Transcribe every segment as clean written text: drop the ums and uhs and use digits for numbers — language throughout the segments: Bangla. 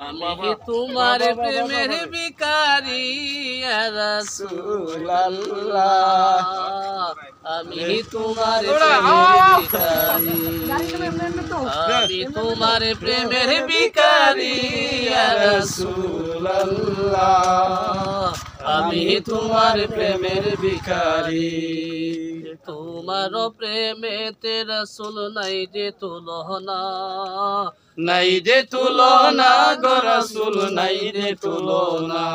আমি তোমার প্রেমের ভিখারি ইয়া রাসূলুল্লাহ আমি তোমার প্রেমের ভিখারি আমি তোমার প্রেমের ভিখারি ইয়া রাসূলুল্লাহ আমি তোমার প্রেমের ভিখারি তোমার প্রেমেতে রাসূল নাই যে তুলনা নাই যে তুলনা গো রাসূল নাই যে তুলনা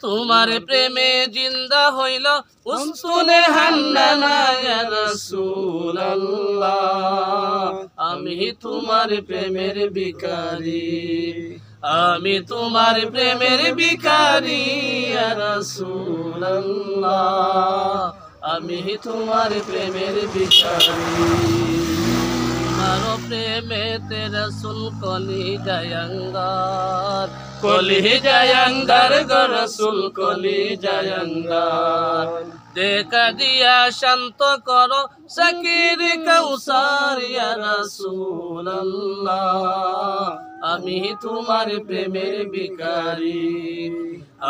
তোমার প্রেমে জিন্দা হইল উসতুনে হান্নানা ইয়া রাসূলুল্লাহ আমি তোমার প্রেমের ভিখারি আমি তোমার প্রেমের ভিখারি ইয়া রাসূলুল্লাহ আমি তোমার প্রেমের ভিখারি তোমার প্রেমেতে রাসূল কলি জায়ঙ্গার গো রাসূল কলি জায়ঙ্গার দেখা দিয়া শান্ত করো সাকির কাউসার ইয়া রাসূলুল্লাহ আমি তোমার প্রেমের ভিখারি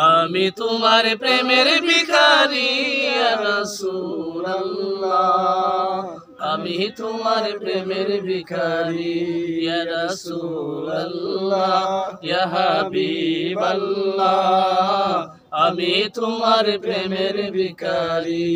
আমি তোমার প্রেমের ভিখারি ইয়া রাসূলুল্লাহ আমি তোমার প্রেমের ভিখারি ইয়া রাসূলুল্লাহ ইয়া হাবিবাল্লাহ আমি তোমার প্রেমের ভিখারি।